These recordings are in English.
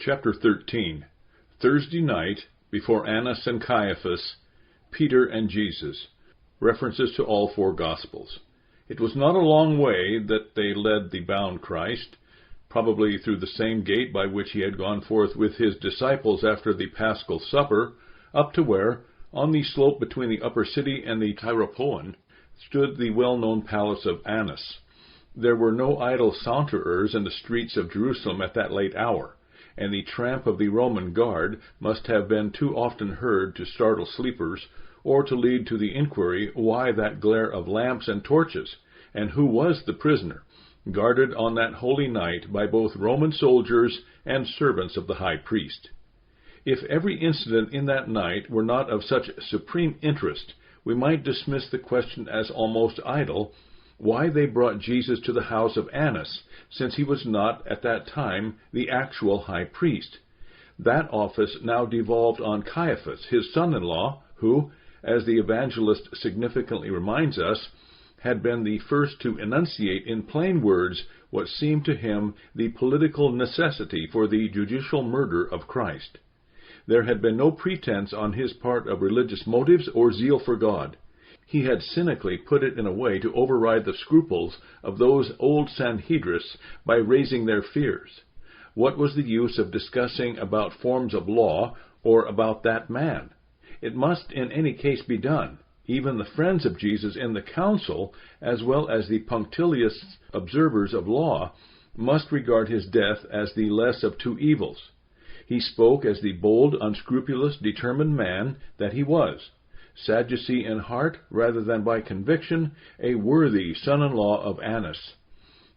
Chapter 13. Thursday night, before Annas and Caiaphas, Peter and Jesus. References to all four Gospels. It was not a long way that they led the bound Christ, probably through the same gate by which he had gone forth with his disciples after the Paschal Supper, up to where, on the slope between the upper city and the Tyropoeon, stood the well-known palace of Annas. There were no idle saunterers in the streets of Jerusalem at that late hour, and the tramp of the Roman guard must have been too often heard to startle sleepers, or to lead to the inquiry why that glare of lamps and torches, and who was the prisoner, guarded on that holy night by both Roman soldiers and servants of the high priest. If every incident in that night were not of such supreme interest, we might dismiss the question as almost idle, why they brought Jesus to the house of Annas, since he was not, at that time, the actual high priest. That office now devolved on Caiaphas, his son-in-law, who, as the evangelist significantly reminds us, had been the first to enunciate in plain words what seemed to him the political necessity for the judicial murder of Christ. There had been no pretense on his part of religious motives or zeal for God. He had cynically put it in a way to override the scruples of those old Sanhedrists by raising their fears. What was the use of discussing about forms of law or about that man? It must in any case be done. Even the friends of Jesus in the council, as well as the punctilious observers of law, must regard his death as the less of two evils. He spoke as the bold, unscrupulous, determined man that he was. Sadducee in heart rather than by conviction, a worthy son-in-law of Annas.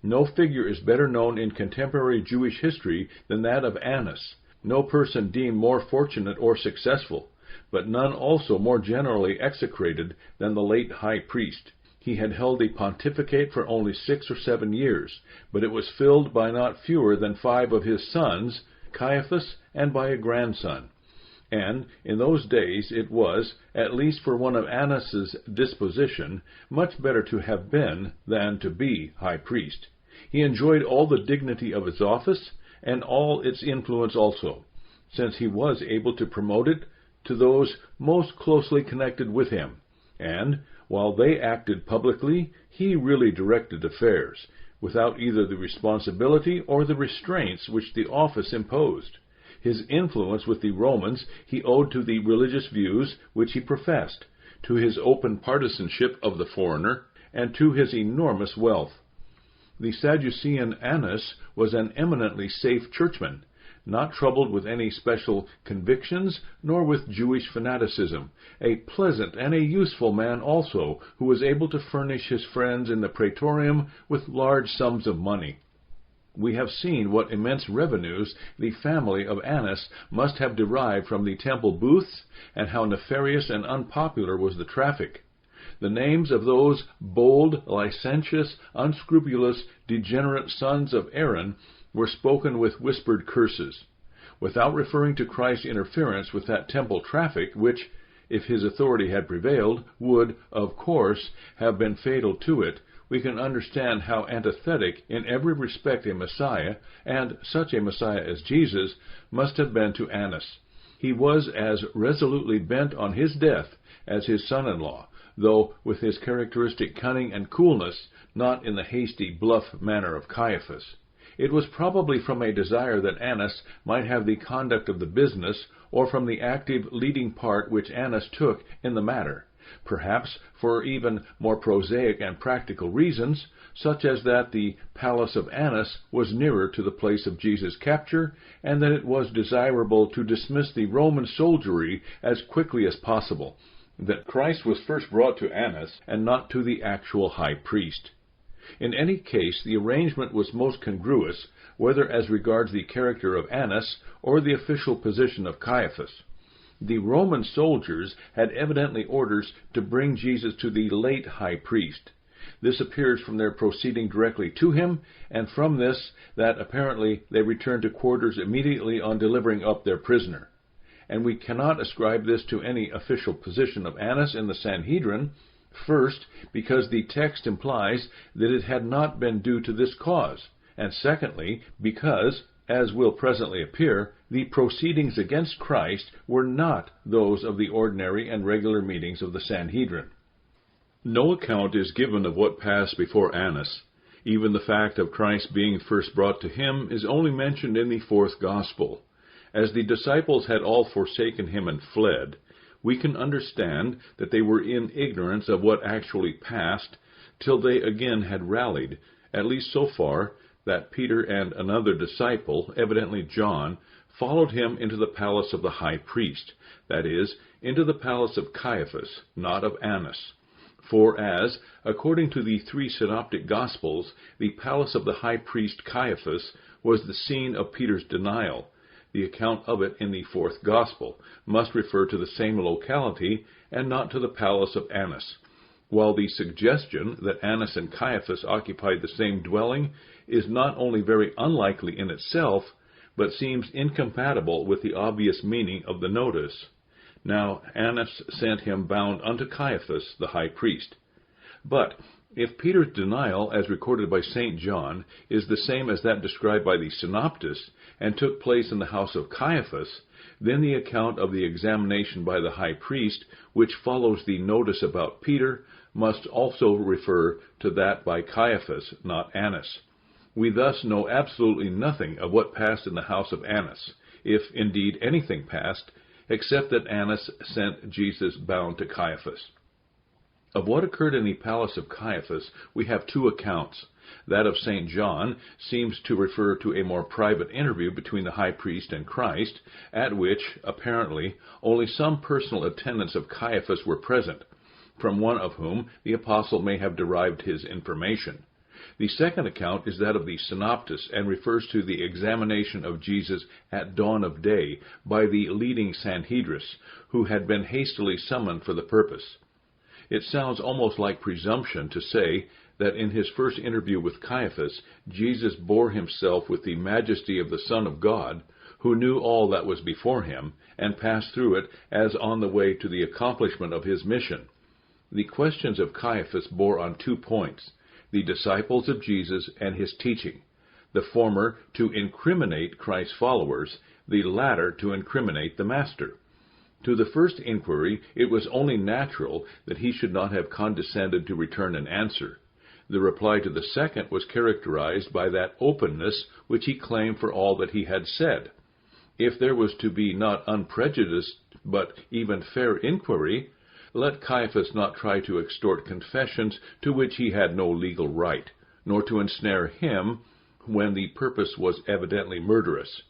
No figure is better known in contemporary Jewish history than that of Annas, no person deemed more fortunate or successful, but none also more generally execrated than the late high priest. He had held the pontificate for only 6 or 7 years, but it was filled by not fewer than 5 of his sons, Caiaphas, and by a grandson. And in those days it was, at least for one of Annas's disposition, much better to have been than to be high priest. He enjoyed all the dignity of his office, and all its influence also, since he was able to promote it to those most closely connected with him, and, while they acted publicly, he really directed affairs, without either the responsibility or the restraints which the office imposed. His influence with the Romans he owed to the religious views which he professed, to his open partisanship of the foreigner, and to his enormous wealth. The Sadducean Annas was an eminently safe churchman, not troubled with any special convictions, nor with Jewish fanaticism, a pleasant and a useful man also, who was able to furnish his friends in the praetorium with large sums of money. We have seen what immense revenues the family of Annas must have derived from the temple booths, and how nefarious and unpopular was the traffic. The names of those bold, licentious, unscrupulous, degenerate sons of Aaron were spoken with whispered curses. Without referring to Christ's interference with that temple traffic, which, if his authority had prevailed, would, of course, have been fatal to it, we can understand how antithetic in every respect a Messiah, and such a Messiah as Jesus, must have been to Annas. He was as resolutely bent on his death as his son-in-law, though with his characteristic cunning and coolness, not in the hasty, bluff manner of Caiaphas. It was probably from a desire that Annas might have the conduct of the business, or from the active leading part which Annas took in the matter. Perhaps for even more prosaic and practical reasons, such as that the palace of Annas was nearer to the place of Jesus' capture, and that it was desirable to dismiss the Roman soldiery as quickly as possible, that Christ was first brought to Annas, and not to the actual high priest. In any case, the arrangement was most congruous, whether as regards the character of Annas or the official position of Caiaphas. The Roman soldiers had evidently orders to bring Jesus to the late high priest. This appears from their proceeding directly to him, and from this that apparently they returned to quarters immediately on delivering up their prisoner. And we cannot ascribe this to any official position of Annas in the Sanhedrin, first, because the text implies that it had not been due to this cause, and secondly, because, As will presently appear, the proceedings against Christ were not those of the ordinary and regular meetings of the Sanhedrin. No account is given of what passed before Annas. Even the fact of Christ being first brought to him is only mentioned in the fourth Gospel. As the disciples had all forsaken him and fled, we can understand that they were in ignorance of what actually passed, till they again had rallied, at least so far, that Peter and another disciple, evidently John, followed him into the palace of the high priest, that is, into the palace of Caiaphas, not of Annas. For as, according to the three synoptic Gospels, the palace of the high priest Caiaphas was the scene of Peter's denial, the account of it in the fourth Gospel must refer to the same locality and not to the palace of Annas, while the suggestion that Annas and Caiaphas occupied the same dwelling is not only very unlikely in itself, but seems incompatible with the obvious meaning of the notice. Now Annas sent him bound unto Caiaphas the high priest. But if Peter's denial, as recorded by St. John, is the same as that described by the synoptists, and took place in the house of Caiaphas, then the account of the examination by the high priest, which follows the notice about Peter, must also refer to that by Caiaphas, not Annas. We thus know absolutely nothing of what passed in the house of Annas, if indeed anything passed, except that Annas sent Jesus bound to Caiaphas. Of what occurred in the palace of Caiaphas we have two accounts. That of St. John seems to refer to a more private interview between the high priest and Christ, at which, apparently, only some personal attendants of Caiaphas were present, from one of whom the apostle may have derived his information. The second account is that of the synoptists, and refers to the examination of Jesus at dawn of day by the leading Sanhedrin, who had been hastily summoned for the purpose. It sounds almost like presumption to say that in his first interview with Caiaphas, Jesus bore himself with the majesty of the Son of God, who knew all that was before him, and passed through it as on the way to the accomplishment of his mission. The questions of Caiaphas bore on 2 points: the disciples of Jesus and his teaching, the former to incriminate Christ's followers, the latter to incriminate the Master. To the first inquiry, it was only natural that he should not have condescended to return an answer. The reply to the second was characterized by that openness which he claimed for all that he had said. If there was to be not unprejudiced, but even fair inquiry, let Caiaphas not try to extort confessions to which he had no legal right, nor to ensnare him when the purpose was evidently murderous.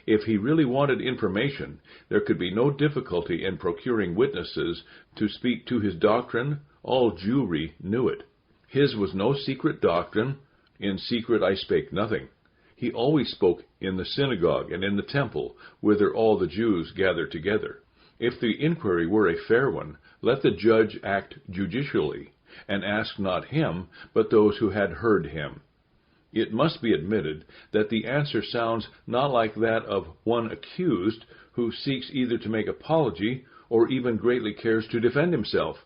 If he really wanted information, there could be no difficulty in procuring witnesses to speak to his doctrine. All Jewry knew it. His was no secret doctrine. In secret I spake nothing. He always spoke in the synagogue and in the temple, whither all the Jews gathered together. If the inquiry were a fair one, let the judge act judicially, and ask not him, but those who had heard him. It must be admitted that the answer sounds not like that of one accused who seeks either to make apology or even greatly cares to defend himself,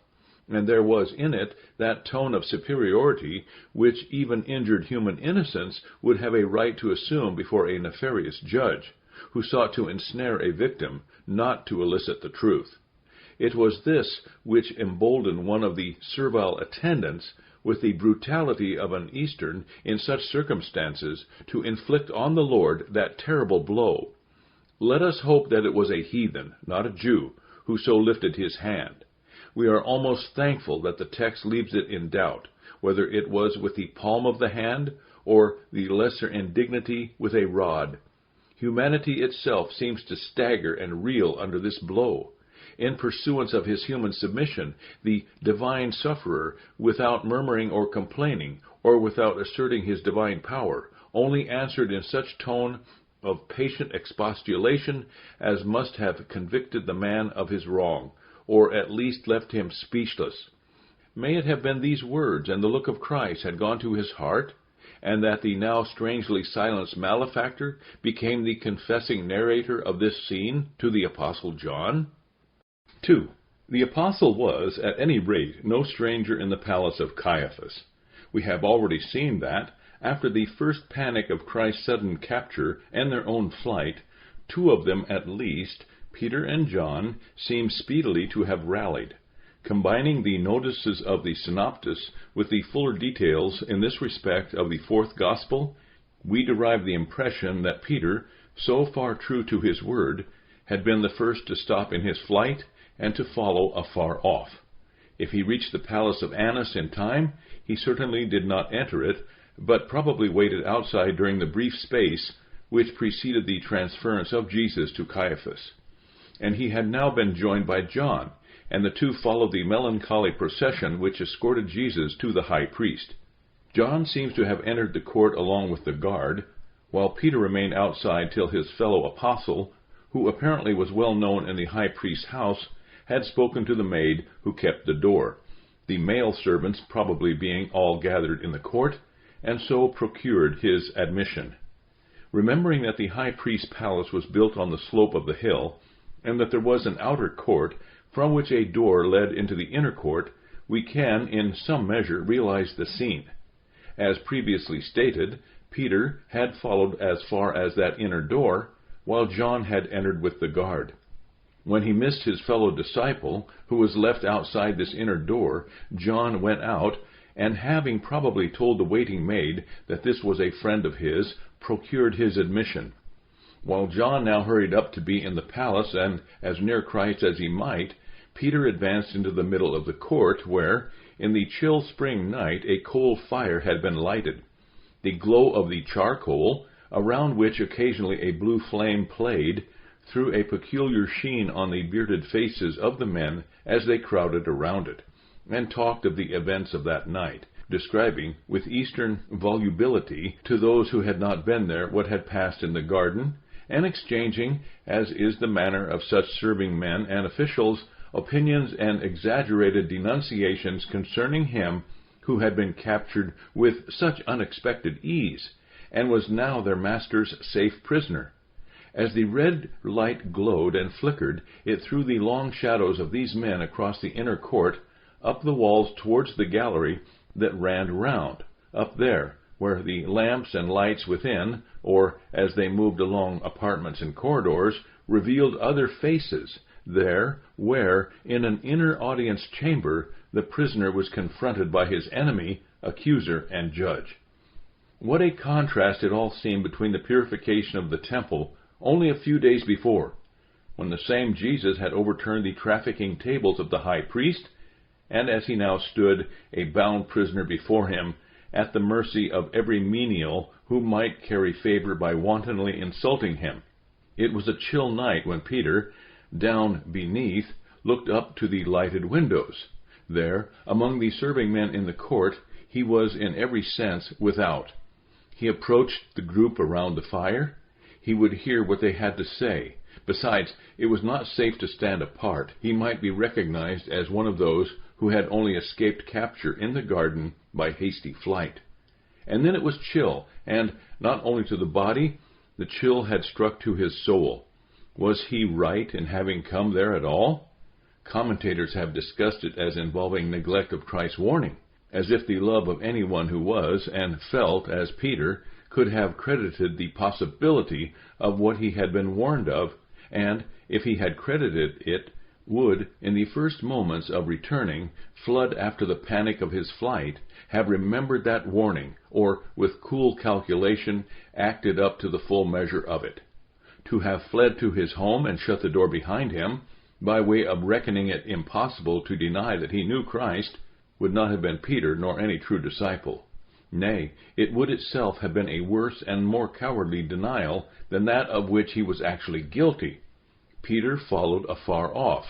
and there was in it that tone of superiority which even injured human innocence would have a right to assume before a nefarious judge, who sought to ensnare a victim, not to elicit the truth. It was this which emboldened one of the servile attendants, with the brutality of an Eastern in such circumstances, to inflict on the Lord that terrible blow. Let us hope that it was a heathen, not a Jew, who so lifted his hand. We are almost thankful that the text leaves it in doubt, whether it was with the palm of the hand, or the lesser indignity with a rod. Humanity itself seems to stagger and reel under this blow. In pursuance of his human submission, the divine sufferer, without murmuring or complaining, or without asserting his divine power, only answered in such tone of patient expostulation as must have convicted the man of his wrong, or at least left him speechless. May it have been these words and the look of Christ had gone to his heart, and that the now strangely silenced malefactor became the confessing narrator of this scene to the Apostle John? 2. The apostle was, at any rate, no stranger in the palace of Caiaphas. We have already seen that, After the first panic of Christ's sudden capture and their own flight, two of them at least, Peter and John, seem speedily to have rallied. Combining the notices of the synoptists with the fuller details in this respect of the fourth gospel, we derive the impression that Peter, so far true to his word, had been the first to stop in his flight and to follow afar off. If he reached the palace of Annas in time, he certainly did not enter it, but probably waited outside during the brief space which preceded the transference of Jesus to Caiaphas. And he had now been joined by John, and the two followed the melancholy procession which escorted Jesus to the high priest. John seems to have entered the court along with the guard, while Peter remained outside till his fellow apostle, who apparently was well known in the high priest's house, had spoken to the maid who kept the door, the male servants probably being all gathered in the court, and so procured his admission. Remembering that the high priest's palace was built on the slope of the hill, and that there was an outer court from which a door led into the inner court, we can, in some measure, realize the scene. As previously stated, Peter had followed as far as that inner door, while John had entered with the guard. When he missed his fellow disciple, who was left outside this inner door, John went out, and having probably told the waiting maid that this was a friend of his, procured his admission. While John now hurried up to be in the palace and as near Christ as he might, Peter advanced into the middle of the court, where, in the chill spring night, a coal fire had been lighted. The glow of the charcoal, around which occasionally a blue flame played, threw a peculiar sheen on the bearded faces of the men as they crowded around it, and talked of the events of that night, describing with Eastern volubility to those who had not been there what had passed in the garden, and exchanging, as is the manner of such serving men and officials, opinions and exaggerated denunciations concerning him who had been captured with such unexpected ease, and was now their master's safe prisoner. As the red light glowed and flickered, it threw the long shadows of these men across the inner court, up the walls towards the gallery that ran round, up there, where the lamps and lights within, or as they moved along apartments and corridors, revealed other faces, there, where, in an inner audience chamber, the prisoner was confronted by his enemy, accuser, and judge. What a contrast it all seemed between the purification of the temple only a few days before, when the same Jesus had overturned the trafficking tables of the high priest, and as he now stood, a bound prisoner before him, at the mercy of every menial who might carry favor by wantonly insulting him. It was a chill night when Peter, down beneath, looked up to the lighted windows. There, among the serving men in the court, he was in every sense without. He approached the group around the fire. He would hear what they had to say. Besides, it was not safe to stand apart. He might be recognized as one of those who had only escaped capture in the garden by hasty flight. And then it was chill, and not only to the body, the chill had struck to his soul. Was he right in having come there at all? Commentators have discussed it as involving neglect of Christ's warning, as if the love of anyone who was and felt as Peter could have credited the possibility of what he had been warned of, and, if he had credited it, would, in the first moments of returning, flood after the panic of his flight, have remembered that warning, or, with cool calculation, acted up to the full measure of it. To have fled to his home and shut the door behind him, by way of reckoning it impossible to deny that he knew Christ, would not have been Peter nor any true disciple. Nay, it would itself have been a worse and more cowardly denial than that of which he was actually guilty. Peter followed afar off,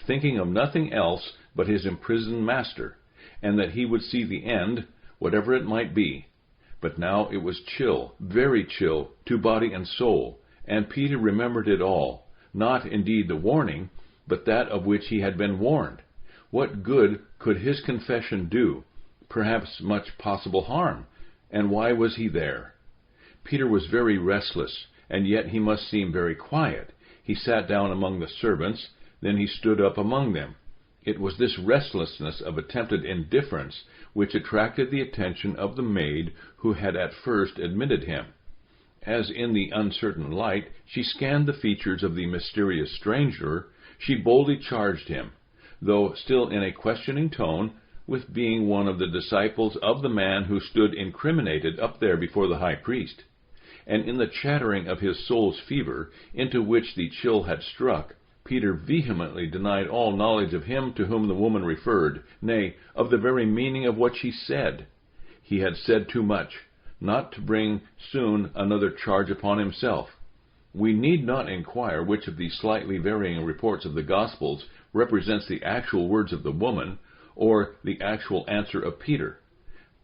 thinking of nothing else but his imprisoned master, and that he would see the end, whatever it might be. But now it was chill, very chill, to body and soul, and Peter remembered it all, not indeed the warning, but that of which he had been warned. What good could his confession do? Perhaps much possible harm. And why was he there? Peter was very restless, and yet he must seem very quiet. He sat down among the servants, then he stood up among them. It was this restlessness of attempted indifference which attracted the attention of the maid who had at first admitted him. As in the uncertain light she scanned the features of the mysterious stranger, she boldly charged him, though still in a questioning tone, with being one of the disciples of the man who stood incriminated up there before the high priest. And in the chattering of his soul's fever, into which the chill had struck, Peter vehemently denied all knowledge of him to whom the woman referred, nay, of the very meaning of what she said. He had said too much, not to bring soon another charge upon himself. We need not inquire which of these slightly varying reports of the Gospels represents the actual words of the woman, or the actual answer of Peter.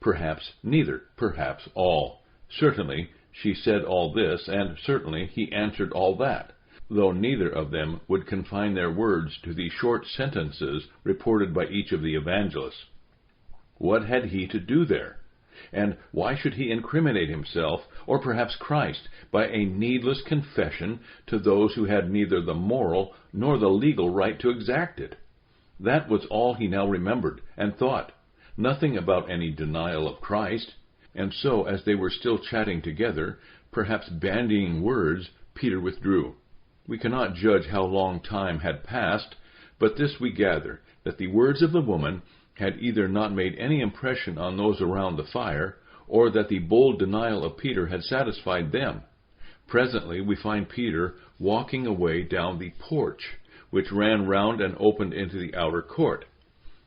Perhaps neither, perhaps all. Certainly she said all this, and certainly he answered all that, though neither of them would confine their words to the short sentences reported by each of the evangelists. What had he to do there? And why should he incriminate himself, or perhaps Christ, by a needless confession to those who had neither the moral nor the legal right to exact it? That was all he now remembered and thought, nothing about any denial of Christ. And so, as they were still chatting together, perhaps bandying words, Peter withdrew. We cannot judge how long time had passed, but this we gather, that the words of the woman had either not made any impression on those around the fire, or that the bold denial of Peter had satisfied them. Presently we find Peter walking away down the porch, which ran round and opened into the outer court.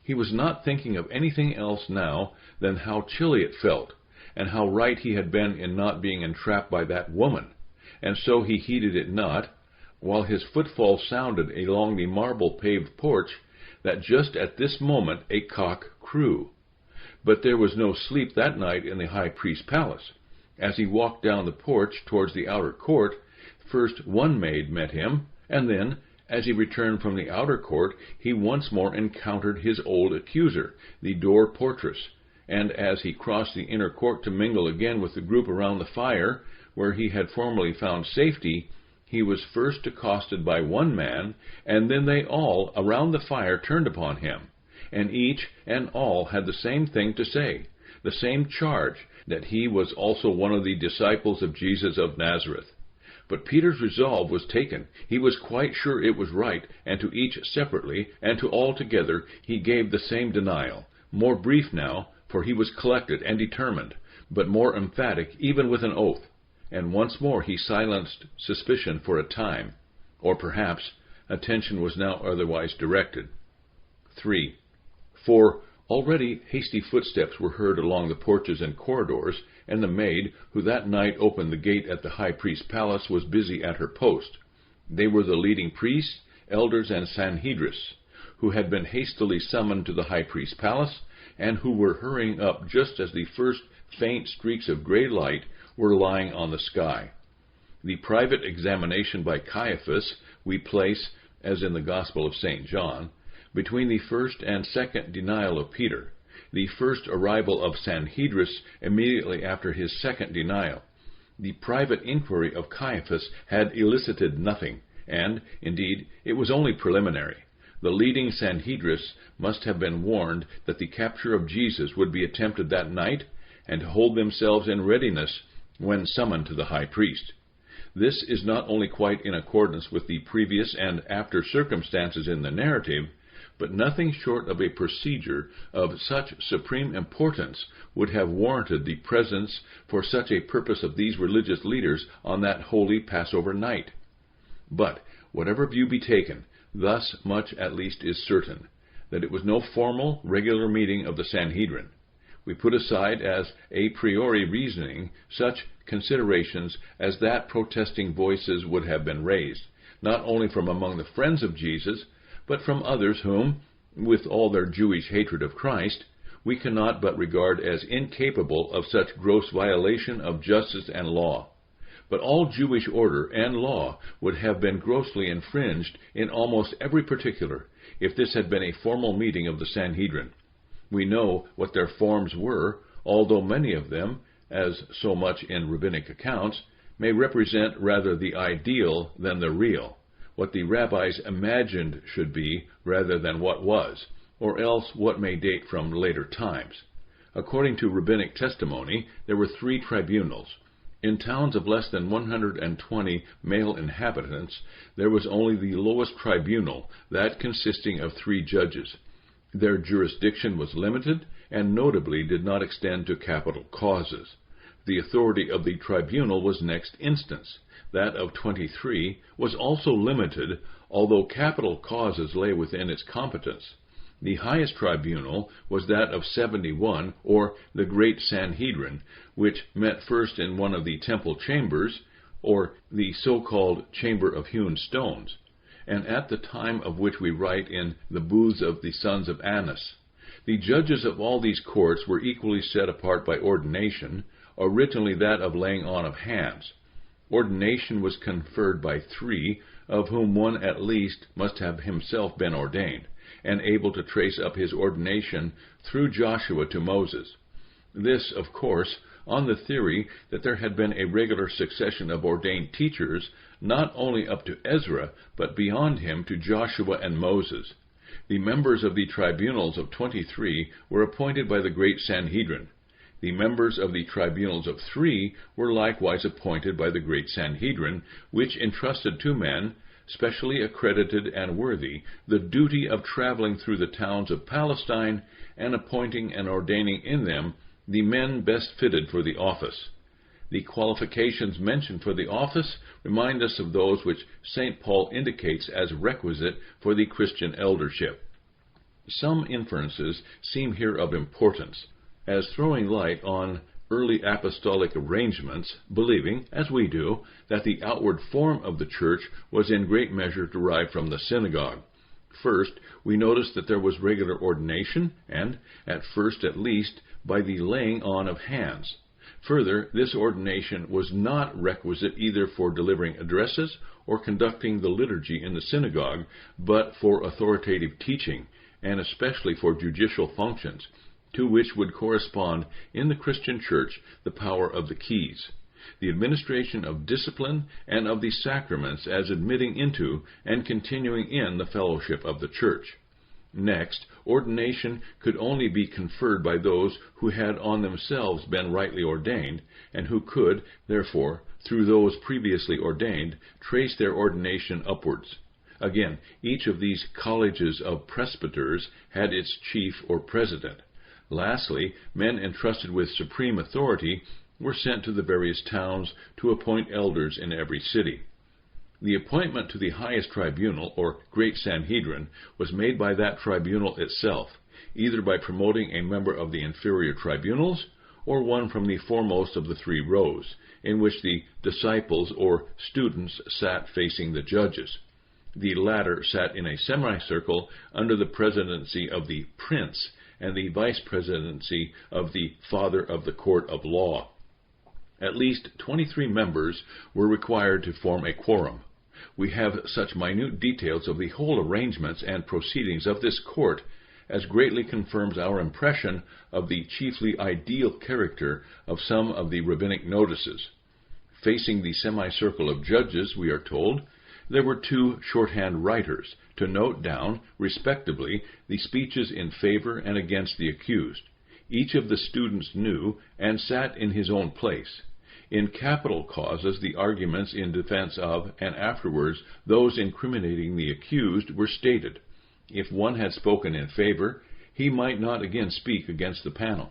He was not thinking of anything else now than how chilly it felt, and how right he had been in not being entrapped by that woman, and so he heeded it not, while his footfall sounded along the marble-paved porch, that just at this moment a cock crew. But there was no sleep that night in the high priest's palace. As he walked down the porch towards the outer court, first one maid met him, and then, as he returned from the outer court, he once more encountered his old accuser, the door portress, and as he crossed the inner court to mingle again with the group around the fire, where he had formerly found safety, he was first accosted by one man, and then they all around the fire turned upon him, and each and all had the same thing to say, the same charge, that he was also one of the disciples of Jesus of Nazareth. But Peter's resolve was taken. He was quite sure it was right, and to each separately, and to all together, he gave the same denial, more brief now, for he was collected and determined, but more emphatic even with an oath. And once more he silenced suspicion for a time, or perhaps attention was now otherwise directed. 3. For already hasty footsteps were heard along the porches and corridors, and the maid, who that night opened the gate at the high priest's palace, was busy at her post. They were the leading priests, elders, and Sanhedrists, who had been hastily summoned to the high priest's palace, and who were hurrying up just as the first faint streaks of gray light were lying on the sky. The private examination by Caiaphas we place, as in the Gospel of St. John, between the first and second denial of Peter, the first arrival of Sanhedrists immediately after his second denial. The private inquiry of Caiaphas had elicited nothing, and, indeed, it was only preliminary. The leading Sanhedrists must have been warned that the capture of Jesus would be attempted that night, and to hold themselves in readiness when summoned to the high priest. This is not only quite in accordance with the previous and after circumstances in the narrative, but nothing short of a procedure of such supreme importance would have warranted the presence for such a purpose of these religious leaders on that holy Passover night. But, whatever view be taken, thus much at least is certain, that it was no formal, regular meeting of the Sanhedrin. We put aside as a priori reasoning such considerations as that protesting voices would have been raised, not only from among the friends of Jesus, but from others whom, with all their Jewish hatred of Christ, we cannot but regard as incapable of such gross violation of justice and law. But all Jewish order and law would have been grossly infringed in almost every particular if this had been a formal meeting of the Sanhedrin. We know what their forms were, although many of them, as so much in rabbinic accounts, may represent rather the ideal than the real. what the rabbis imagined should be rather than what was, or else what may date from later times. According to rabbinic testimony, there were 3 tribunals. In towns of less than 120 male inhabitants, there was only the lowest tribunal, that consisting of 3 judges. Their jurisdiction was limited, and notably did not extend to capital causes. The authority of the tribunal was next instance. That of 23 was also limited, although capital causes lay within its competence. The highest tribunal was that of 71, or the Great Sanhedrin, which met first in one of the temple chambers, or the so-called Chamber of Hewn Stones, and at the time of which we write in the booths of the sons of Annas. The judges of all these courts were equally set apart by ordination, originally that of laying on of hands. Ordination was conferred by 3, of whom one at least must have himself been ordained, and able to trace up his ordination through Joshua to Moses. This, of course, on the theory that there had been a regular succession of ordained teachers, not only up to Ezra, but beyond him to Joshua and Moses. The members of the tribunals of 23 were appointed by the Great Sanhedrin. The members of the tribunals of 3 were likewise appointed by the Great Sanhedrin, which entrusted to men, specially accredited and worthy, the duty of traveling through the towns of Palestine and appointing and ordaining in them the men best fitted for the office. The qualifications mentioned for the office remind us of those which St. Paul indicates as requisite for the Christian eldership. Some inferences seem here of importance, as throwing light on early apostolic arrangements, believing, as we do, that the outward form of the church was in great measure derived from the synagogue. First, we notice that there was regular ordination, and, at first at least, by the laying on of hands. Further, this ordination was not requisite either for delivering addresses or conducting the liturgy in the synagogue, but for authoritative teaching, and especially for judicial functions, to which would correspond in the Christian church the power of the keys, the administration of discipline and of the sacraments as admitting into and continuing in the fellowship of the church. Next, ordination could only be conferred by those who had on themselves been rightly ordained, and who could, therefore, through those previously ordained, trace their ordination upwards. Again, each of these colleges of presbyters had its chief or president. Lastly, men entrusted with supreme authority were sent to the various towns to appoint elders in every city. The appointment to the highest tribunal, or Great Sanhedrin, was made by that tribunal itself, either by promoting a member of the inferior tribunals, or one from the foremost of the 3 rows, in which the disciples or students sat facing the judges. The latter sat in a semicircle under the presidency of the prince, and the vice-presidency of the father of the court of law. At least 23 members were required to form a quorum. We have such minute details of the whole arrangements and proceedings of this court as greatly confirms our impression of the chiefly ideal character of some of the rabbinic notices. Facing the semicircle of judges, we are told, there were 2 shorthand writers to note down, respectively, the speeches in favor and against the accused. Each of the students knew and sat in his own place. In capital causes, the arguments in defense of, and afterwards those incriminating the accused, were stated. If one had spoken in favor, he might not again speak against the panel.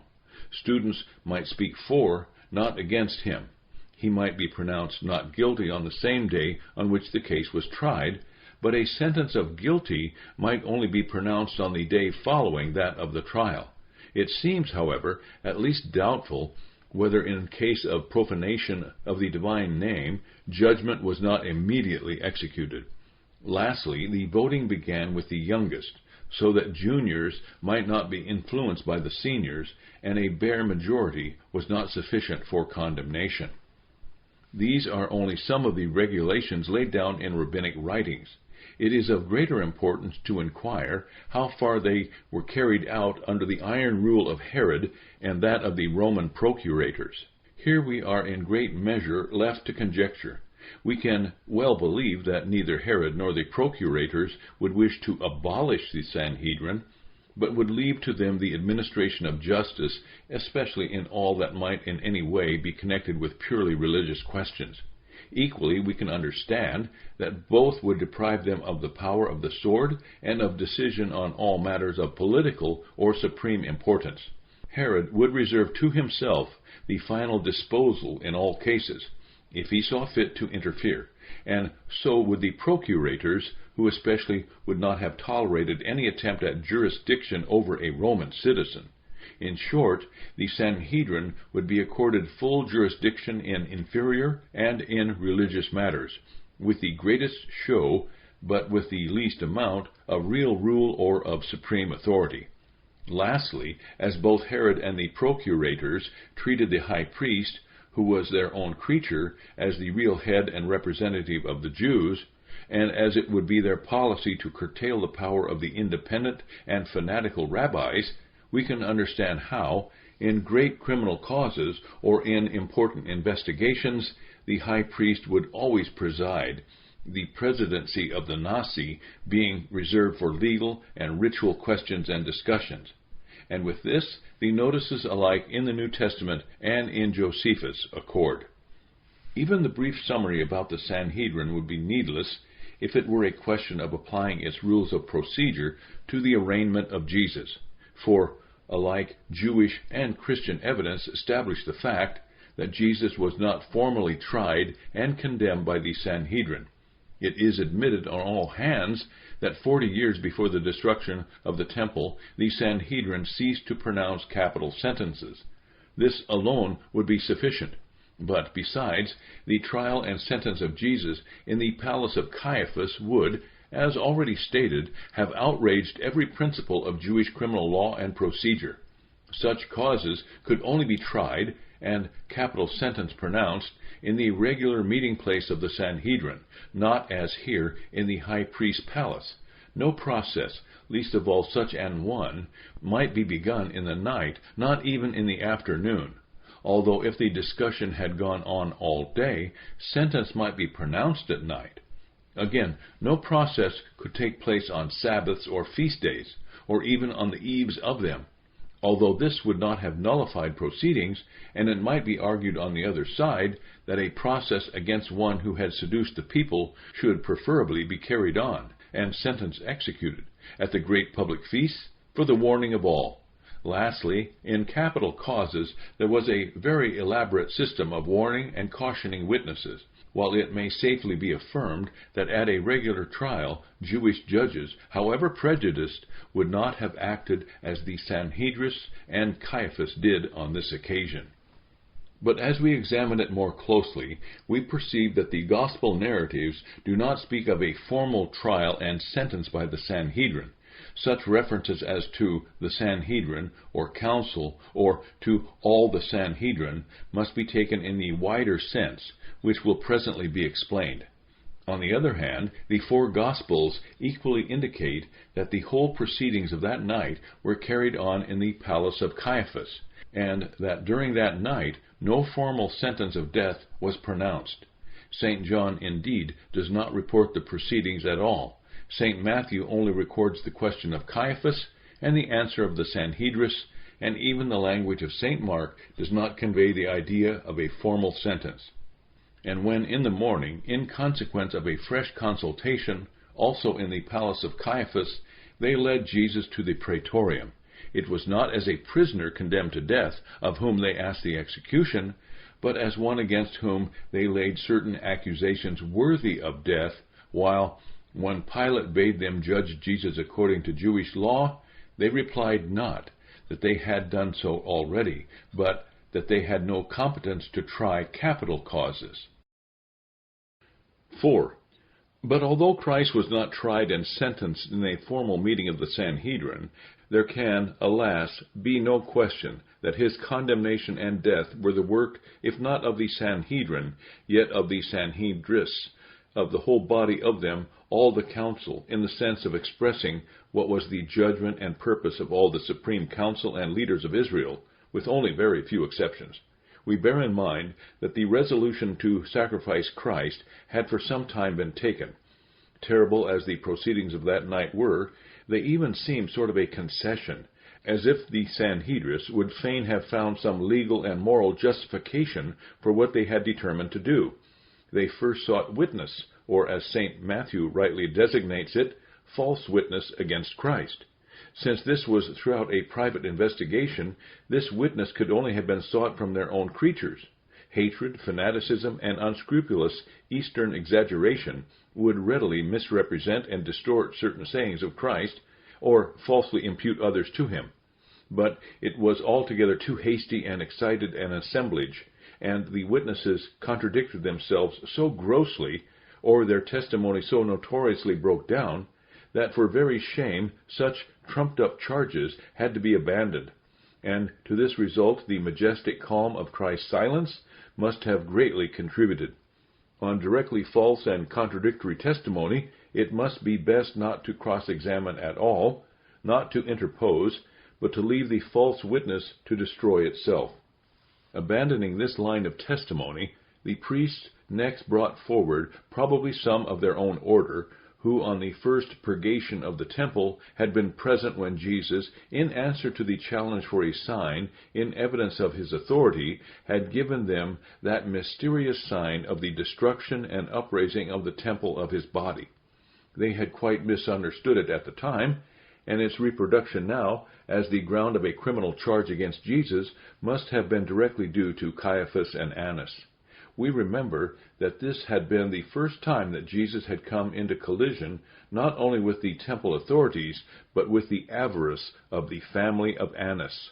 Students might speak for, not against him. He might be pronounced not guilty on the same day on which the case was tried, but a sentence of guilty might only be pronounced on the day following that of the trial. It seems, however, at least doubtful whether in case of profanation of the divine name, judgment was not immediately executed. Lastly, the voting began with the youngest, so that juniors might not be influenced by the seniors, and a bare majority was not sufficient for condemnation. These are only some of the regulations laid down in rabbinic writings. It is of greater importance to inquire how far they were carried out under the iron rule of Herod and that of the Roman procurators. Here we are in great measure left to conjecture. We can well believe that neither Herod nor the procurators would wish to abolish the Sanhedrin, but would leave to them the administration of justice, especially in all that might in any way be connected with purely religious questions. Equally, we can understand that both would deprive them of the power of the sword and of decision on all matters of political or supreme importance. Herod would reserve to himself the final disposal in all cases, if he saw fit to interfere, and so would the procurators, who especially would not have tolerated any attempt at jurisdiction over a Roman citizen. In short, the Sanhedrin would be accorded full jurisdiction in inferior and in religious matters, with the greatest show, but with the least amount of real rule or of supreme authority. Lastly, as both Herod and the procurators treated the high priest, who was their own creature, as the real head and representative of the Jews, and as it would be their policy to curtail the power of the independent and fanatical rabbis, we can understand how, in great criminal causes or in important investigations, the high priest would always preside, the presidency of the Nasi being reserved for legal and ritual questions and discussions. And with this, the notices alike in the New Testament and in Josephus accord. Even the brief summary about the Sanhedrin would be needless if it were a question of applying its rules of procedure to the arraignment of Jesus, for alike Jewish and Christian evidence established the fact that Jesus was not formally tried and condemned by the Sanhedrin. It is admitted on all hands that 40 years before the destruction of the temple, the Sanhedrin ceased to pronounce capital sentences. This alone would be sufficient. But besides, the trial and sentence of Jesus in the palace of Caiaphas would, as already stated, have outraged every principle of Jewish criminal law and procedure. Such causes could only be tried and capital sentence pronounced in the regular meeting place of the Sanhedrin, not as here in the high priest's palace. No process, least of all such an one, might be begun in the night, not even in the afternoon. Although if the discussion had gone on all day, sentence might be pronounced at night. Again, no process could take place on Sabbaths or feast days, or even on the eves of them. Although this would not have nullified proceedings, and it might be argued on the other side that a process against one who had seduced the people should preferably be carried on, and sentence executed, at the great public feasts, for the warning of all. Lastly, in capital causes there was a very elaborate system of warning and cautioning witnesses, while it may safely be affirmed that at a regular trial, Jewish judges, however prejudiced, would not have acted as the Sanhedrin and Caiaphas did on this occasion. But as we examine it more closely, we perceive that the Gospel narratives do not speak of a formal trial and sentence by the Sanhedrin. Such references as to the Sanhedrin, or council, or to all the Sanhedrin, must be taken in the wider sense, which will presently be explained. On the other hand, the four Gospels equally indicate that the whole proceedings of that night were carried on in the palace of Caiaphas, and that during that night no formal sentence of death was pronounced. St. John, indeed, does not report the proceedings at all. St. Matthew only records the question of Caiaphas and the answer of the Sanhedrin, and even the language of St. Mark does not convey the idea of a formal sentence. And when in the morning, in consequence of a fresh consultation, also in the palace of Caiaphas, they led Jesus to the praetorium, it was not as a prisoner condemned to death, of whom they asked the execution, but as one against whom they laid certain accusations worthy of death, while, when Pilate bade them judge Jesus according to Jewish law, they replied not that they had done so already, but that they had no competence to try capital causes. 4. But although Christ was not tried and sentenced in a formal meeting of the Sanhedrin, there can, alas, be no question that his condemnation and death were the work, if not of the Sanhedrin, yet of the Sanhedrists, of the whole body of them, all the council, in the sense of expressing what was the judgment and purpose of all the supreme council and leaders of Israel, with only very few exceptions. we bear in mind that the resolution to sacrifice Christ had for some time been taken. Terrible as the proceedings of that night were, they even seemed sort of a concession, as if the Sanhedrin would fain have found some legal and moral justification for what they had determined to do. They first sought witness, or as St. Matthew rightly designates it, false witness against Christ. Since this was throughout a private investigation, this witness could only have been sought from their own creatures. Hatred, fanaticism, and unscrupulous Eastern exaggeration would readily misrepresent and distort certain sayings of Christ, or falsely impute others to him. But it was altogether too hasty and excited an assemblage, and the witnesses contradicted themselves so grossly, or their testimony so notoriously broke down, that for very shame such trumped-up charges had to be abandoned, and to this result the majestic calm of Christ's silence must have greatly contributed. On directly false and contradictory testimony, it must be best not to cross-examine at all, not to interpose, but to leave the false witness to destroy itself. Abandoning this line of testimony, the priests next brought forward probably some of their own order, who on the first purgation of the temple had been present when Jesus, in answer to the challenge for a sign, in evidence of his authority, had given them that mysterious sign of the destruction and upraising of the temple of his body. They had quite misunderstood it at the time, and its reproduction now, as the ground of a criminal charge against Jesus, must have been directly due to Caiaphas and Annas. We remember that this had been the first time that Jesus had come into collision not only with the temple authorities, but with the avarice of the family of Annas.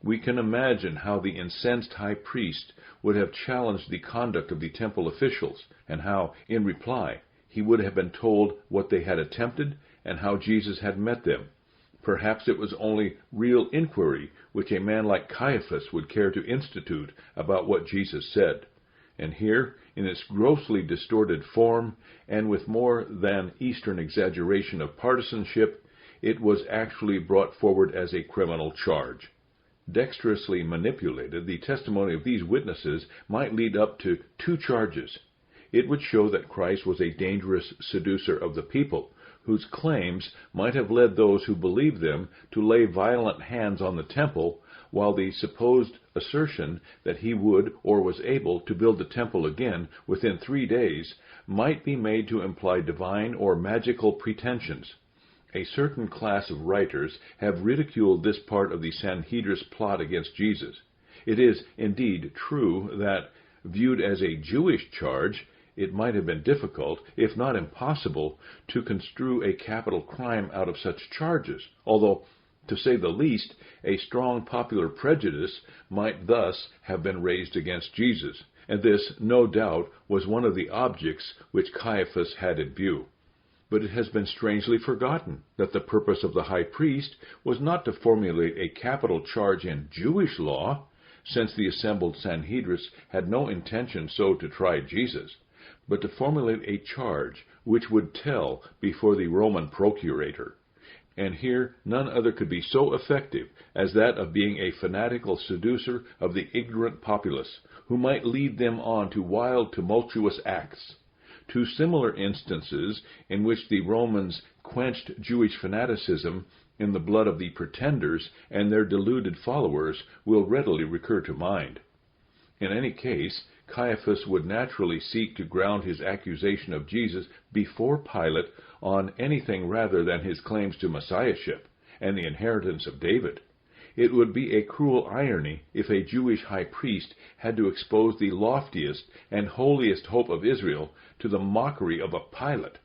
We can imagine how the incensed high priest would have challenged the conduct of the temple officials, and how, in reply, he would have been told what they had attempted and how Jesus had met them. Perhaps it was only real inquiry which a man like Caiaphas would care to institute about what Jesus said. And here, in its grossly distorted form, and with more than Eastern exaggeration of partisanship, it was actually brought forward as a criminal charge. Dexterously manipulated, the testimony of these witnesses might lead up to two charges. It would show that Christ was a dangerous seducer of the people, whose claims might have led those who believed them to lay violent hands on the temple, while the supposed assertion that he would or was able to build the temple again within 3 days might be made to imply divine or magical pretensions. A certain class of writers have ridiculed this part of the Sanhedrin's plot against Jesus. It is indeed true that, viewed as a Jewish charge, it might have been difficult, if not impossible, to construe a capital crime out of such charges, although, to say the least, a strong popular prejudice might thus have been raised against Jesus, and this, no doubt, was one of the objects which Caiaphas had in view. But it has been strangely forgotten that the purpose of the high priest was not to formulate a capital charge in Jewish law, since the assembled Sanhedrin had no intention so to try Jesus, but to formulate a charge which would tell before the Roman procurator. And here none other could be so effective as that of being a fanatical seducer of the ignorant populace, who might lead them on to wild, tumultuous acts. Two similar instances in which the Romans quenched Jewish fanaticism in the blood of the pretenders and their deluded followers will readily recur to mind. In any case, Caiaphas would naturally seek to ground his accusation of Jesus before Pilate on anything rather than his claims to messiahship and the inheritance of David. It would be a cruel irony if a Jewish high priest had to expose the loftiest and holiest hope of Israel to the mockery of a Pilate,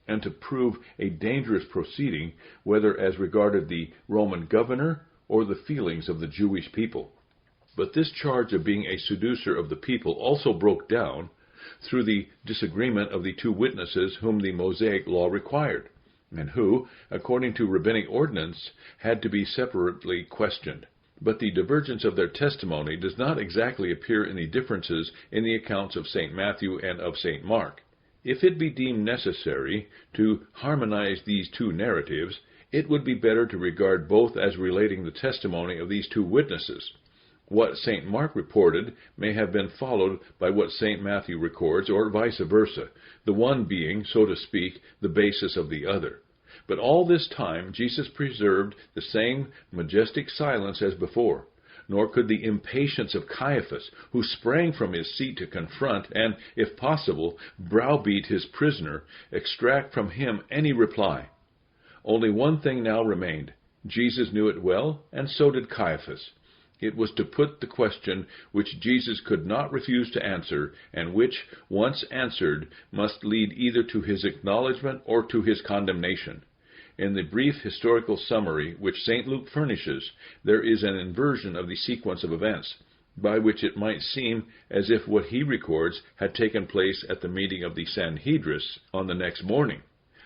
and to prove a dangerous proceeding, whether as regarded the Roman governor or the feelings of the Jewish people. But this charge of being a seducer of the people also broke down through the disagreement of the two witnesses whom the Mosaic law required, and who, according to rabbinic ordinance, had to be separately questioned. But the divergence of their testimony does not exactly appear in the differences in the accounts of St. Matthew and of St. Mark. If it be deemed necessary to harmonize these two narratives, it would be better to regard both as relating the testimony of these two witnesses. What St. Mark reported may have been followed by what St. Matthew records, or vice versa, the one being, so to speak, the basis of the other. But all this time Jesus preserved the same majestic silence as before, nor could the impatience of Caiaphas, who sprang from his seat to confront and, if possible, browbeat his prisoner, extract from him any reply. Only one thing now remained. Jesus knew it well, and so did Caiaphas. It was to put the question which Jesus could not refuse to answer, and which, once answered, must lead either to his acknowledgment or to his condemnation. In the brief historical summary which St. Luke furnishes, there is an inversion of the sequence of events, by which it might seem as if what he records had taken place at the meeting of the Sanhedrin on the next morning.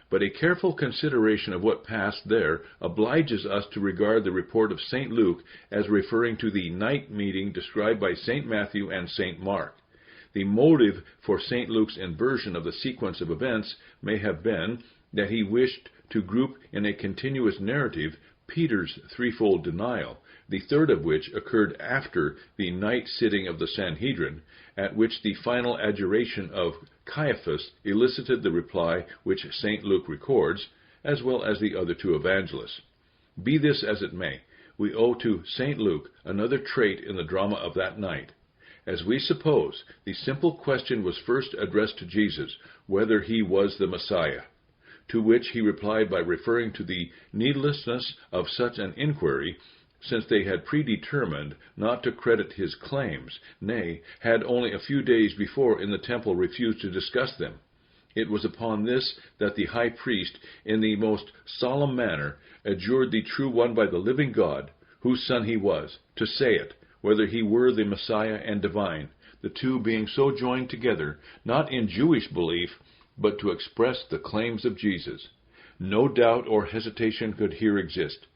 But a careful consideration of what passed there obliges us to regard the report of St. Luke as referring to the night meeting described by St. Matthew and St. Mark. The motive for St. Luke's inversion of the sequence of events may have been that he wished to group in a continuous narrative Peter's threefold denial, the third of which occurred after the night sitting of the Sanhedrin, at which the final adjuration of Caiaphas elicited the reply which St. Luke records, as well as the other two evangelists. Be this as it may, we owe to St. Luke another trait in the drama of that night. As we suppose, the simple question was first addressed to Jesus, whether he was the Messiah, to which he replied by referring to the needlessness of such an inquiry, since they had predetermined not to credit his claims, nay, had only a few days before in the temple refused to discuss them. It was upon this that the high priest, in the most solemn manner, adjured the true one by the living God, whose Son he was, to say it, whether he were the Messiah and divine, the two being so joined together, not in Jewish belief, but to express the claims of Jesus. No doubt or hesitation could here exist.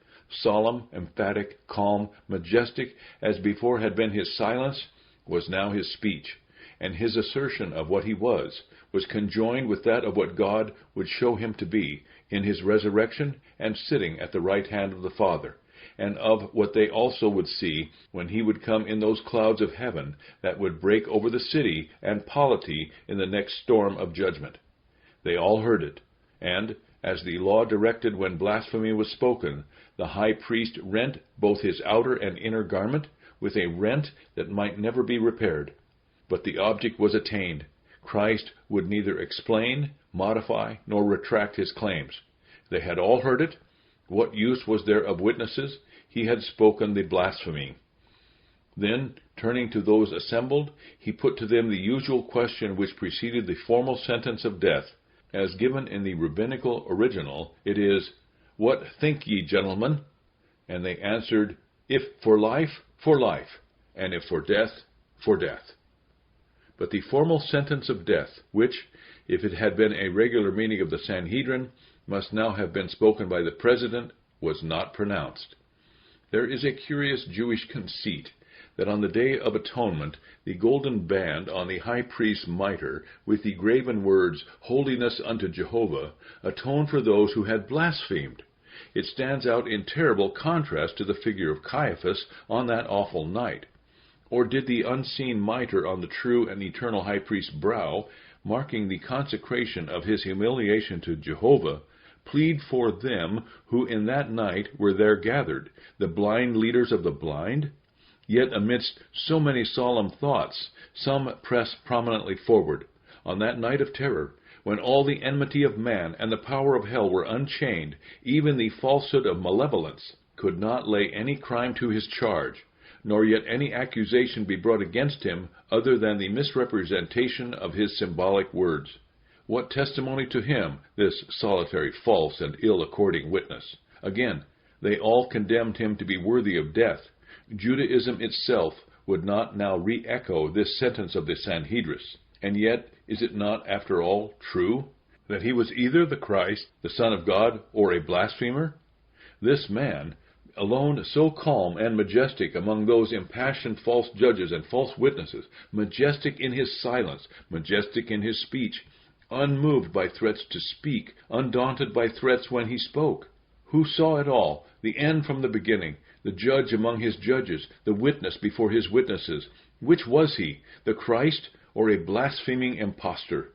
Solemn, emphatic, calm, majestic, as before had been his silence, was now his speech, and his assertion of what he was conjoined with that of what God would show him to be in his resurrection and sitting at the right hand of the Father, and of what they also would see when he would come in those clouds of heaven that would break over the city and polity in the next storm of judgment. They all heard it, and, as the law directed when blasphemy was spoken, the high priest rent both his outer and inner garment with a rent that might never be repaired. But the object was attained. Christ would neither explain, modify, nor retract his claims. They had all heard it. What use was there of witnesses? He had spoken the blasphemy. Then, turning to those assembled, he put to them the usual question which preceded the formal sentence of death. As given in the rabbinical original, it is, "What think ye, gentlemen?" And they answered, "If for life, for life, and if for death, for death." But the formal sentence of death, which, if it had been a regular meeting of the Sanhedrin, must now have been spoken by the president, was not pronounced. There is a curious Jewish conceit that on the Day of Atonement, the golden band on the high priest's mitre, with the graven words, "Holiness unto Jehovah," atoned for those who had blasphemed. It stands out in terrible contrast to the figure of Caiaphas on that awful night. Or did the unseen mitre on the true and eternal high priest's brow, marking the consecration of his humiliation to Jehovah, plead for them who in that night were there gathered, the blind leaders of the blind? Yet amidst so many solemn thoughts, some press prominently forward. On that night of terror, when all the enmity of man and the power of hell were unchained, even the falsehood of malevolence could not lay any crime to his charge, nor yet any accusation be brought against him other than the misrepresentation of his symbolic words. What testimony to him, this solitary, false, and ill-according witness? Again, they all condemned him to be worthy of death. Judaism itself would not now re-echo this sentence of the Sanhedrin. And yet, is it not, after all, true that he was either the Christ, the Son of God, or a blasphemer? This man, alone so calm and majestic among those impassioned false judges and false witnesses, majestic in his silence, majestic in his speech, unmoved by threats to speak, undaunted by threats when he spoke. Who saw it all, the end from the beginning, the judge among his judges, the witness before his witnesses? Which was he, the Christ or a blaspheming impostor?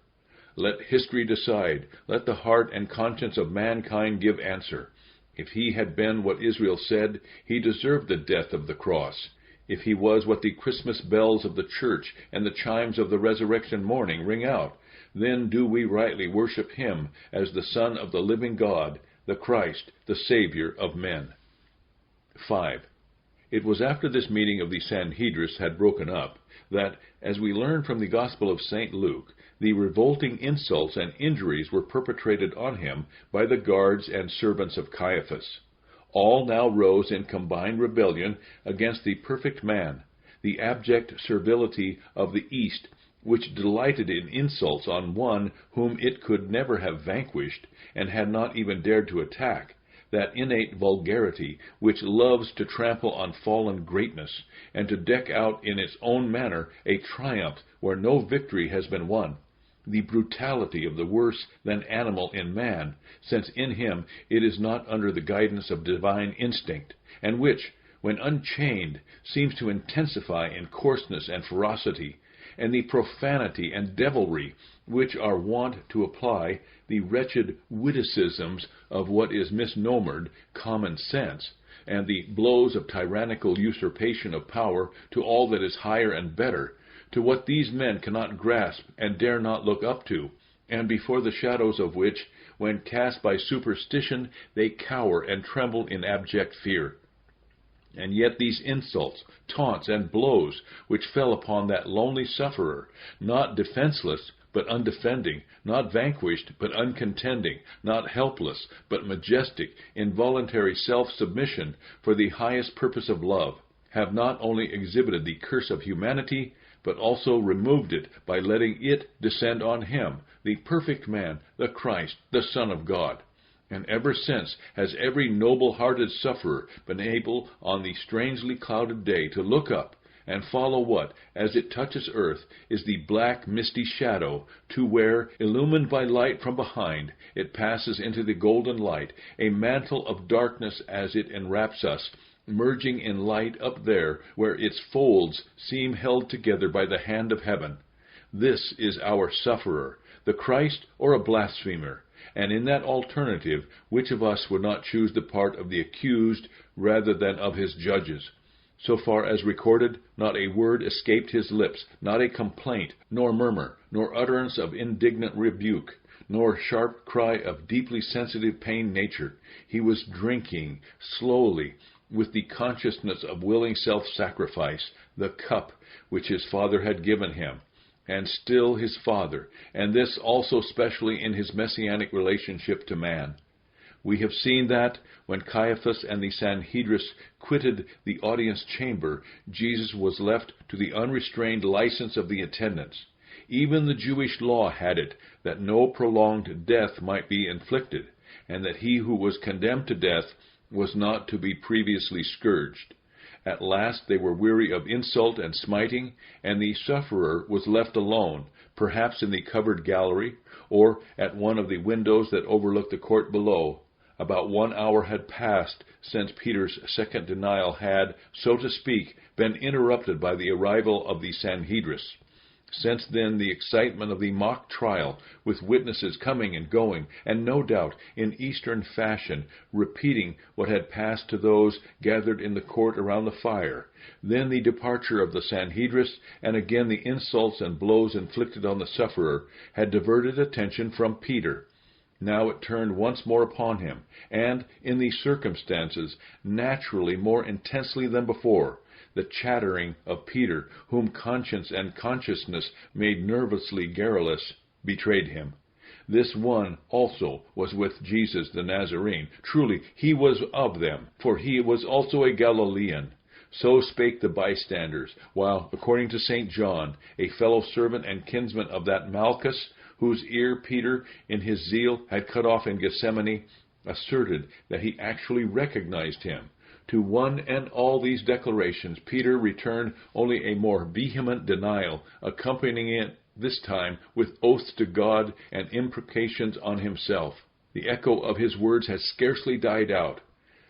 Let history decide. Let the heart and conscience of mankind give answer. If he had been what Israel said, he deserved the death of the cross. If he was what the Christmas bells of the church and the chimes of the resurrection morning ring out, then do we rightly worship him as the Son of the living God, the Christ, the Savior of men. 5. It was after this meeting of the Sanhedrin had broken up that, as we learn from the Gospel of St. Luke, the revolting insults and injuries were perpetrated on him by the guards and servants of Caiaphas. All now rose in combined rebellion against the perfect man, the abject servility of the East, which delighted in insults on one whom it could never have vanquished, and had not even dared to attack, that innate vulgarity which loves to trample on fallen greatness, and to deck out in its own manner a triumph where no victory has been won, the brutality of the worse than animal in man, since in him it is not under the guidance of divine instinct, and which, when unchained, seems to intensify in coarseness and ferocity, and the profanity and devilry which are wont to apply the wretched witticisms of what is misnomered common sense, and the blows of tyrannical usurpation of power to all that is higher and better, to what these men cannot grasp and dare not look up to, and before the shadows of which, when cast by superstition, they cower and tremble in abject fear. And yet these insults, taunts, and blows which fell upon that lonely sufferer, not defenseless, but undefending, not vanquished, but uncontending, not helpless, but majestic, involuntary self-submission for the highest purpose of love, have not only exhibited the curse of humanity, but also removed it by letting it descend on him, the perfect man, the Christ, the Son of God. And ever since has every noble-hearted sufferer been able on the strangely clouded day to look up and follow what, as it touches earth, is the black misty shadow, to where, illumined by light from behind, it passes into the golden light, a mantle of darkness as it enwraps us, merging in light up there where its folds seem held together by the hand of heaven. This is our sufferer, the Christ or a blasphemer. And in that alternative, which of us would not choose the part of the accused rather than of his judges? So far as recorded, not a word escaped his lips, not a complaint, nor murmur, nor utterance of indignant rebuke, nor sharp cry of deeply sensitive pain nature. He was drinking, slowly, with the consciousness of willing self-sacrifice, the cup which his Father had given him, and still his Father, and this also specially in his messianic relationship to man. We have seen that, when Caiaphas and the Sanhedrin quitted the audience chamber, Jesus was left to the unrestrained license of the attendants. Even the Jewish law had it that no prolonged death might be inflicted, and that he who was condemned to death was not to be previously scourged. At last they were weary of insult and smiting, and the sufferer was left alone, perhaps in the covered gallery, or at one of the windows that overlooked the court below. About 1 hour had passed since Peter's second denial had, so to speak, been interrupted by the arrival of the Sanhedrin. Since then, the excitement of the mock trial, with witnesses coming and going, and no doubt, in Eastern fashion, repeating what had passed to those gathered in the court around the fire. Then the departure of the Sanhedrin, and again the insults and blows inflicted on the sufferer, had diverted attention from Peter. Now it turned once more upon him, and, in these circumstances, naturally more intensely than before. The chattering of Peter, whom conscience and consciousness made nervously garrulous, betrayed him. This one also was with Jesus the Nazarene. Truly, he was of them, for he was also a Galilean. So spake the bystanders, while, according to St. John, a fellow servant and kinsman of that Malchus, whose ear Peter, in his zeal, had cut off in Gethsemane, asserted that he actually recognized him. To one and all these declarations Peter returned only a more vehement denial, accompanying it this time with oaths to God and imprecations on himself. The echo of his words has scarcely died out.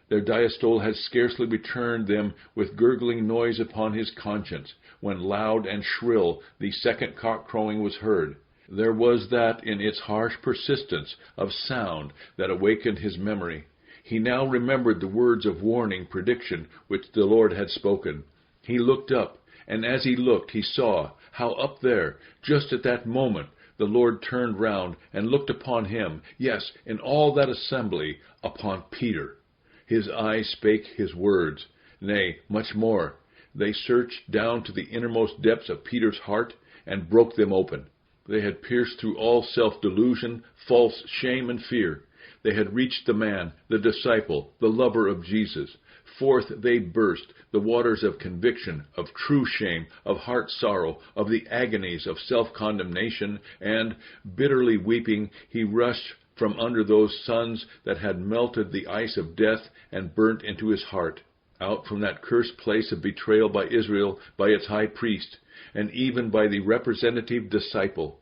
Their diastole has scarcely returned them with gurgling noise upon his conscience, when loud and shrill the second cock crowing was heard. There was that in its harsh persistence of sound that awakened his memory. He now remembered the words of warning prediction which the Lord had spoken. He looked up, and as he looked, he saw how up there, just at that moment, the Lord turned round and looked upon him, yes, in all that assembly, upon Peter. His eyes spake his words, nay, much more. They searched down to the innermost depths of Peter's heart and broke them open. They had pierced through all self-delusion, false shame, and fear. They had reached the man, the disciple, the lover of Jesus. Forth they burst, the waters of conviction, of true shame, of heart sorrow, of the agonies of self-condemnation, and, bitterly weeping, he rushed from under those suns that had melted the ice of death and burnt into his heart, out from that cursed place of betrayal by Israel, by its high priest, and even by the representative disciple.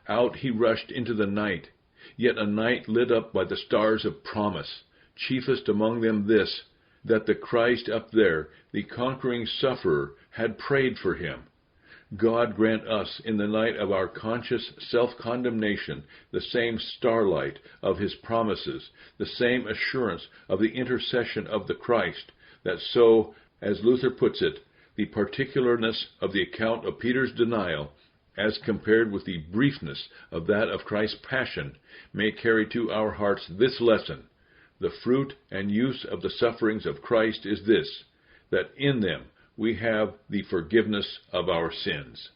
Out he rushed into the night, yet a night lit up by the stars of promise, chiefest among them this, that the Christ up there, the conquering sufferer, had prayed for him. God grant us, in the night of our conscious self-condemnation, the same starlight of his promises, the same assurance of the intercession of the Christ, that so, as Luther puts it, the particularness of the account of Peter's denial, as compared with the briefness of that of Christ's passion, may carry to our hearts this lesson: the fruit and use of the sufferings of Christ is this, that in them we have the forgiveness of our sins.